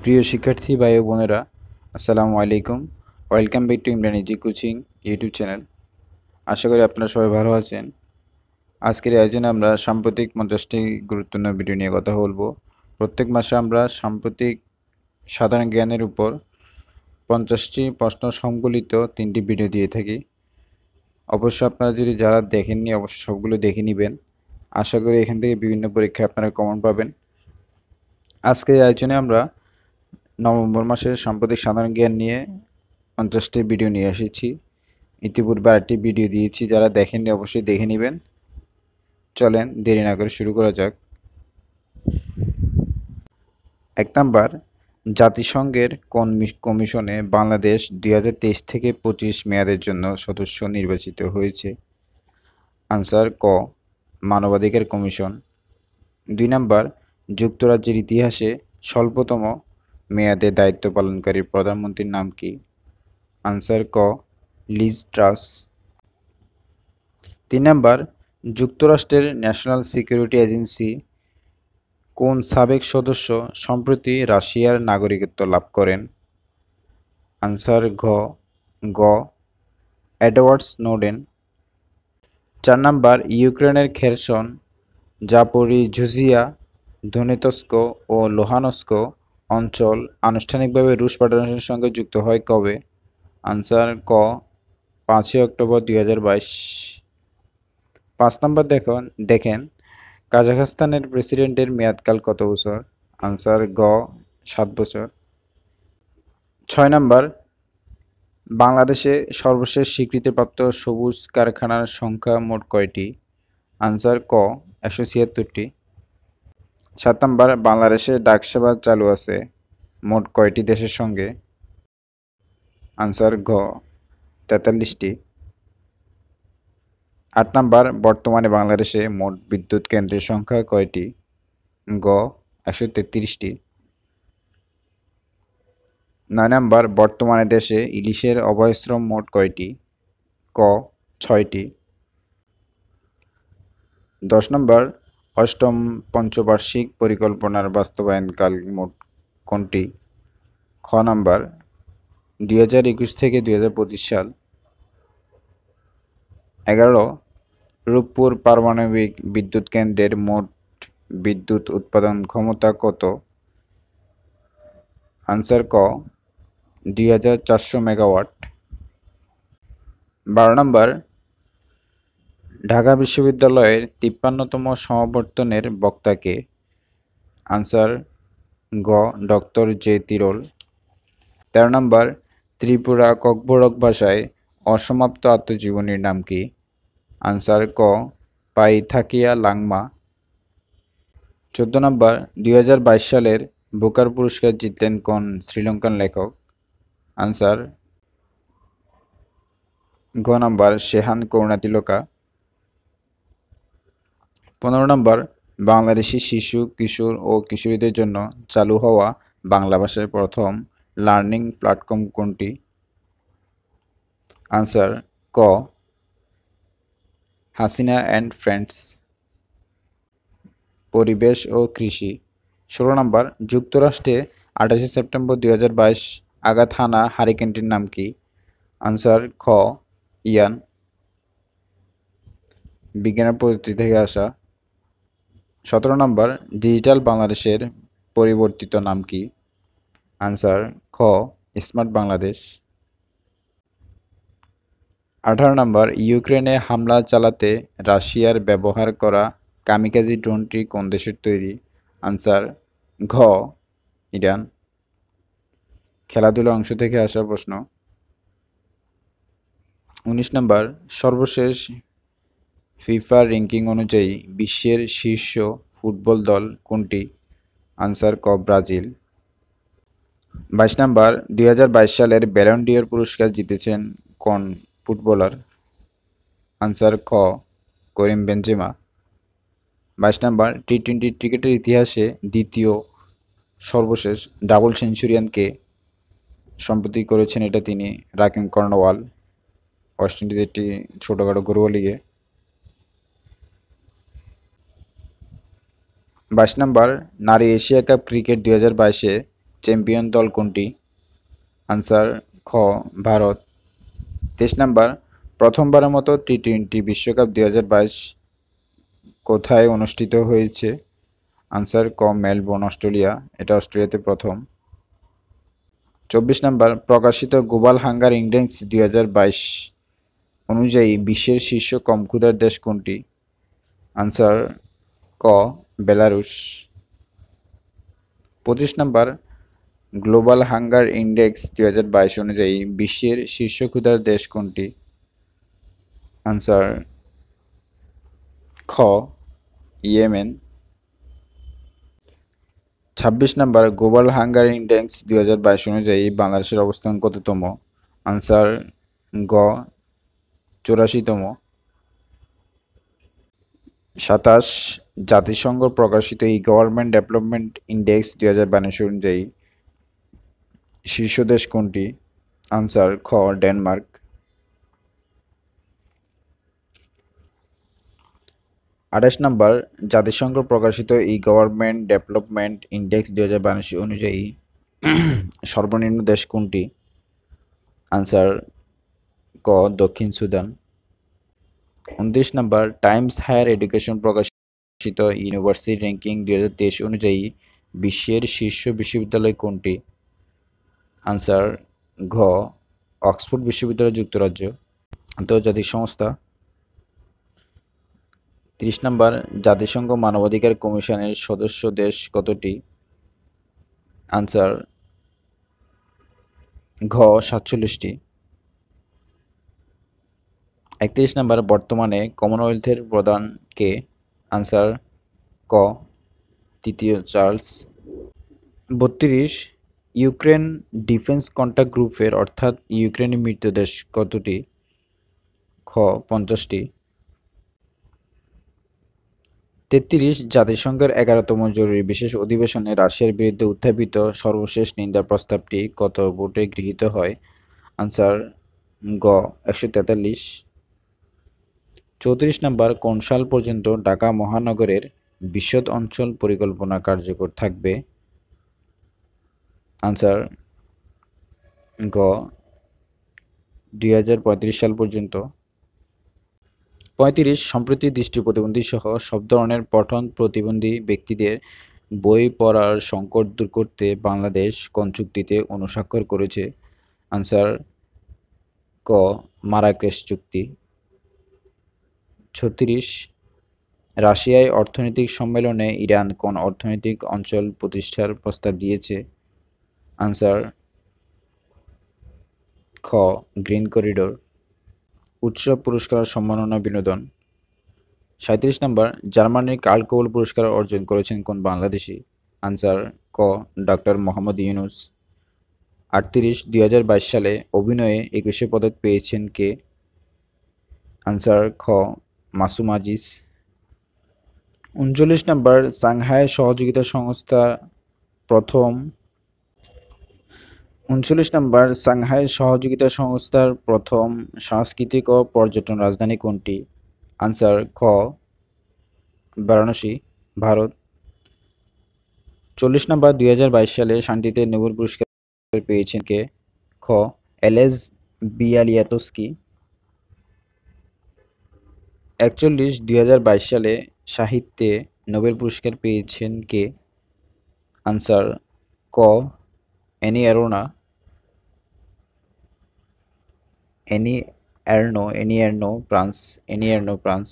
প্রিয় শিক্ষার্থী ভাই ও বোনেরা, আসসালামু আলাইকুম। Welcome back to Imran easy coaching YouTube channel. আশা করি আপনারা সবাই ভালো আছেন। আজকের আয়োজনে আমরা সাম্প্রতিক 50টি গুরুত্বপূর্ণ ভিডিও নিয়ে কথা বলবো। প্রত্যেক মাসে আমরা সাম্প্রতিক সাধারণ জ্ঞানের উপর 50টি প্রশ্ন সম্বলিত 3টি ভিডিও দিয়ে থাকি। অবশ্য আপনারা যদি যারা দেখেননি অবশ্যই সবগুলো দেখে নেবেন। আশা করি এখান থেকে বিভিন্ন পরীক্ষায় আপনারা কমন পাবেন। আজকের আয়োজনে আমরা নভেম্বর মাসের সাম্প্রতিক সাধারণ জ্ঞান নিয়ে 50টি ভিডিও নিয়ে এসেছি। ইতিপূর্বে আরেকটি ভিডিও দিয়েছি, যারা দেখেননি অবশ্যই দেখে নেবেন। চলেন দেরি না করে শুরু করা যাক। 1 নাম্বার, জাতিসংঘের কোন কমিশনে বাংলাদেশ 2023 থেকে 25 মেয়াদের জন্য সদস্য নির্বাচিত হয়েছে? আনসার ক, মানবাধিকার কমিশন। 2 নাম্বার, যুক্তরাজ্যের ইতিহাসে স্বল্পতম মেয়াদে দায়িত্ব পালনকারী প্রধানমন্ত্রীর নাম কি? আনসার ক, লিজ ট্রাস। 3 নাম্বার, যুক্তরাষ্ট্রের ন্যাশনাল সিকিউরিটি এজেন্সি কোন সাবেক সদস্য সম্প্রতি রাশিয়ার নাগরিকত্ব লাভ করেন? আনসার গ, এডওয়ার্ড স্নোডেন। 4 নাম্বার, ইউক্রেনের খেরসন, জাপোরিঝিয়া, দনেতস্ক ও লুহানস্ক অঞ্চল আনুষ্ঠানিকভাবে রুশ ফেডারেশনের সঙ্গে যুক্ত হয় কবে? আনসার ক, 5 অক্টোবর 2022। 5 নাম্বার দেখেন কাজাখস্তানের প্রেসিডেন্টের মেয়াদকাল কত বছর? আনসার গ, 7 বছর। 6 নাম্বার, বাংলাদেশে সর্বশেষ স্বীকৃতিপ্রাপ্ত সবুজ কারখানার সংখ্যা মোট কয়টি? আনসার ক, 176টি। 7 নাম্বার, বাংলাদেশে ডাকসেবা চালু আছে মোট কয়টি দেশের সঙ্গে? আনসার ঘ, 43টি। 8 নাম্বার, বর্তমানে বাংলাদেশে মোট বিদ্যুৎ কেন্দ্রের সংখ্যা কয়টি? গ, 133টি। 9 নাম্বার, বর্তমানে দেশে ইলিশের অভয়াশ্রম মোট কয়টি? ক, 6টি। 10 নম্বর, অষ্টম পঞ্চবার্ষিক পরিকল্পনার বাস্তবায়নকাল মোট কোনটি? খ নাম্বার, 2021 থেকে 2025 সাল। 11, রূপপুর পারমাণবিক বিদ্যুৎ কেন্দ্রের মোট বিদ্যুৎ উৎপাদন ক্ষমতা কত? আনসার ক, 2400 মেগাওয়াট। 12 নম্বর, ঢাকা বিশ্ববিদ্যালয়ের 53তম সমাবর্তনের বক্তা কে? আনসার গ, ডক্টর জে তিরোল। 13 নম্বর, ত্রিপুরা ককবরক ভাষায় অসমাপ্ত আত্মজীবনীর নাম কি? আনসার ক, পাইথাকিয়া লাংমা। 14 নম্বর, 2022 সালের বুকার পুরস্কার জিতলেন কোন শ্রীলঙ্কান লেখক? আনসার ঘ নাম্বার, শেহান করুণাতিলকা। 15 নম্বর, বাংলাদেশি শিশু, কিশোর ও কিশোরীদের জন্য চালু হওয়া বাংলা ভাষার প্রথম লার্নিং প্ল্যাটফর্ম কোনটি? আনসার ক, হাসিনা অ্যান্ড ফ্রেন্ডস। পরিবেশ ও কৃষি। 16 নম্বর, যুক্তরাষ্ট্রে 28 সেপ্টেম্বর 2022 আঘাত হানা হারিকেনটির নাম কি? আনসার খ, ইয়ান। বিজ্ঞানের পদ্ধতি থেকে আসা। 17 নম্বর, ডিজিটাল বাংলাদেশের পরিবর্তিত নাম কি? আনসার খ, স্মার্ট বাংলাদেশ। 18 নম্বর, ইউক্রেনে হামলা চালাতে রাশিয়ার ব্যবহার করা কামিকাজি ড্রোনটি কোন দেশের তৈরি? আনসার ঘ, ইরান। খেলাধুলা অংশ থেকে আসা প্রশ্ন। 19 নম্বর, সর্বশেষ ফিফা র্যাঙ্কিং অনুযায়ী বিশ্বের শীর্ষ ফুটবল দল কোনটি? আনসার ক, ব্রাজিল। 22 নম্বর, 2022 সালের ব্যালন ডি'র পুরস্কার জিতেছেন কোন ফুটবলার? আনসার খ, করিম বেনজেমা। 22 নম্বর, টি-20 ক্রিকেটের ইতিহাসে দ্বিতীয় সর্বশেষ ডাবল সেঞ্চুরিয়ান কে? সম্প্রতি করেছেন এটা তিনি, রাকিম কর্নওয়াল, ওয়েস্ট ইন্ডিজের একটি ছোটখাটো ঘরোয়া লিগে। 22 নম্বর, নারী এশিয়া কাপ ক্রিকেট 2022-এ চ্যাম্পিয়ন দল কোনটি? আনসার খ ভারত। 23 নাম্বার, প্রথমবারের মতো টি-20 বিশ্বকাপ 2022 কোথায় অনুষ্ঠিত হয়েছে? আনসার ক মেলবোর্ন, অস্ট্রেলিয়া। এটা অস্ট্রেলিয়াতে প্রথম। 24 নাম্বার, প্রকাশিত গ্লোবাল হাঙ্গার ইন্ডেক্স 2022 অনুযায়ী বিশ্বের শীর্ষ কম ক্ষুধার দেশ কোনটি? আনসার ক Belarus. 25 number, global hunger index 2022 অনুযায়ী বিশ্বের শীর্ষ ক্ষুধার দেশ কোনটি? আনসার খ Yemen. 26 number, global hunger index 2022 অনুযায়ী বাংলাদেশের অবস্থান কততম? আনসার গ 84তম। 27, জাতিসংঘ প্রকাশিত গভর্নমেন্ট ডেভেলপমেন্ট ইন্ডেক্স 2022 অনুযায়ী শীর্ষ দেশ কোনটি? আনসার খ ডেনমার্ক। 28 নাম্বার, জাতিসংঘ প্রকাশিত গভর্নমেন্ট ডেভেলপমেন্ট ইন্ডেক্স 2022 অনুযায়ী সর্বনিম্ন দেশ কোনটি? আনসার ক দক্ষিণ Sudan. 29 number, Times Higher Education প্রকাশিত ইউনিভার্সিটি র্যাঙ্কিং 2023 অনুযায়ী বিশ্বের শীর্ষ বিশ্ববিদ্যালয় কোনটি? আনসার ঘ অক্সফোর্ড বিশ্ববিদ্যালয়, যুক্তরাজ্য। আন্তর্জাতিক সংস্থা। 30 নাম্বার, জাতিসংঘ মানবাধিকার কমিশনের সদস্য দেশ কতটি? আনসার ঘ 47টি। 31 নাম্বার, বর্তমানে কমনওয়েলথের প্রধান কে? আনসার ক তৃতীয় চার্লস। 32, ইউক্রেন ডিফেন্স কন্ট্যাক্ট গ্রুপের অর্থাৎ ইউক্রেনের মৃত দেশ কতটি? খ 50টি। 33, জাতিসংঘের 11তম জরুরি বিশেষ অধিবেশনে রাশিয়ার বিরুদ্ধে উত্থাপিত সর্বশেষ নিন্দার প্রস্তাবটি কত ভোটে গৃহীত হয়? আনসার গ 143। 34 নাম্বার, কোন সাল পর্যন্ত ঢাকা মহানগরের বিশদ অঞ্চল পরিকল্পনা কার্যকর থাকবে? আনসার গ 2035 সাল পর্যন্ত। 35, সম্প্রতি দৃষ্টি প্রতিবন্ধী সহ সব ধরনের পঠন প্রতিবন্ধী ব্যক্তিদের বই পড়ার সংকট দূর করতে বাংলাদেশ কোন চুক্তিতে অনুস্বাক্ষর করেছে? আনসার ক মারাকেশ চুক্তি। 36, রাশিয়ায় অর্থনৈতিক সম্মেলনে ইরান কোন অর্থনৈতিক অঞ্চল প্রতিষ্ঠার প্রস্তাব দিয়েছে? আনসার খ গ্রিন করিডোর। উৎসব, পুরস্কার, সম্মাননা, বিনোদন। 37 নাম্বার, জার্মানির কার্ল কোবল পুরস্কার অর্জন করেছেন কোন বাংলাদেশি? আনসার ক ডক্টর মোহাম্মদ ইউনুস। 38, 2022 সালে অভিনয়ে 21 পদক পেয়েছেন কে? আনসার খ মাসুম আজিজ। 39 নাম্বার, সাংহাই সহযোগিতা সংস্থার প্রথম সাংস্কৃতিক ও পর্যটন রাজধানী কোনটি? আনসার খ বারাণসী, ভারত। 40 নাম্বার, 2022 সালে শান্তিতে নোবেল পুরস্কার পেয়েছেন কে? খ এলেজ বিয়ালিয়াতস্কি। 41, 2022 সালে সাহিত্যে নোবেল পুরস্কার পেয়েছেন কে? আনসার ক অ্যানি এর্নো ফ্রান্স।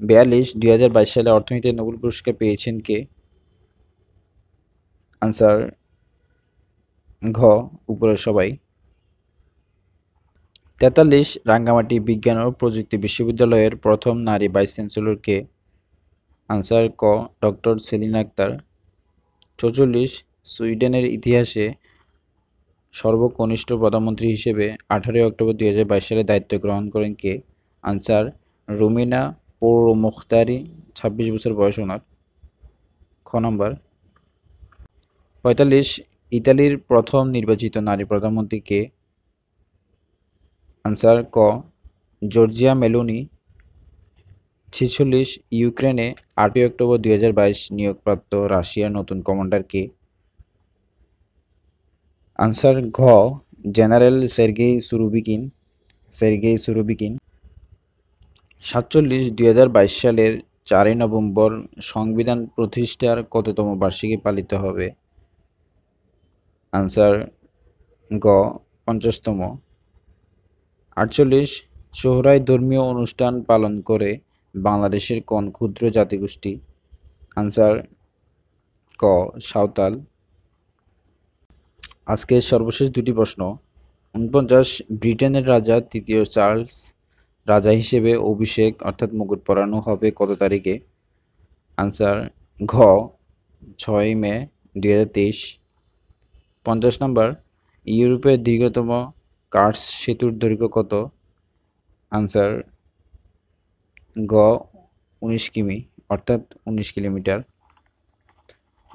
42, 2022 সালে অর্থনীতিতে নোবেল পুরস্কার পেয়েছেন কে? আনসার ঘ উপরের সবাই। 43, রাঙ্গামাটি বিজ্ঞান ও প্রযুক্তি বিশ্ববিদ্যালয়ের প্রথম নারী ভাইস চ্যান্সেলর কে? আনসার ক ডক্টর সেলিনা আক্তার। 44, সুইডেনের ইতিহাসে সর্বকনিষ্ঠ প্রধানমন্ত্রী হিসেবে 18 অক্টোবর 2022 সালে দায়িত্ব গ্রহণ করেন কে? আনসার রুমিনা পৌরমুখতারি, 26 বছর বয়স ওনার। খ নাম্বার। 45, ইতালির প্রথম নির্বাচিত নারী প্রধানমন্ত্রী কে? আনসার ক জর্জিয়া মেলোনি। 46, ইউক্রেনে 8 অক্টোবর 2022 নিয়োগপ্রাপ্ত রাশিয়ার নতুন কমান্ডার কে? আনসার ঘ জেনারেল সের্গেই সুরোবিকিন 47 2022 সালের 4 নভেম্বর সংবিধান প্রতিষ্ঠার কততম বার্ষিকী পালিত হবে? আনসার গ 50তম। 48 সোহরায় ধর্মীয় অনুষ্ঠান পালন করে বাংলাদেশের কোন ক্ষুদ্র জাতিগোষ্ঠী? আনসার ক সাঁওতাল। আজকের সর্বশেষ দুটি প্রশ্ন। 49 ব্রিটেনের রাজা তৃতীয় চার্লস রাজা হিসেবে অভিষেক অর্থাৎ মুকুট পরানো হবে কত তারিখে? আনসার ঘ 6 মে 2023। 50 নম্বর ইউরোপের দীর্ঘতম কার্স সেতুর দৈর্ঘ্য কত? আনসার গ 19 কিমি অর্থাৎ 19 কিলোমিটার।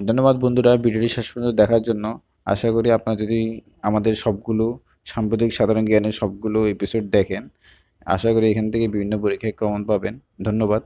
ধন্যবাদ বন্ধুরা ভিডিওটি শেষ পর্যন্ত দেখার জন্য। আশা করি আপনারা যদি আমাদের সবগুলো সাম্প্রতিক সাধারণ জ্ঞানের সবগুলো এপিসোড দেখেন, আশা করি এখান থেকে বিভিন্ন পরীক্ষায় কমন পাবেন। ধন্যবাদ।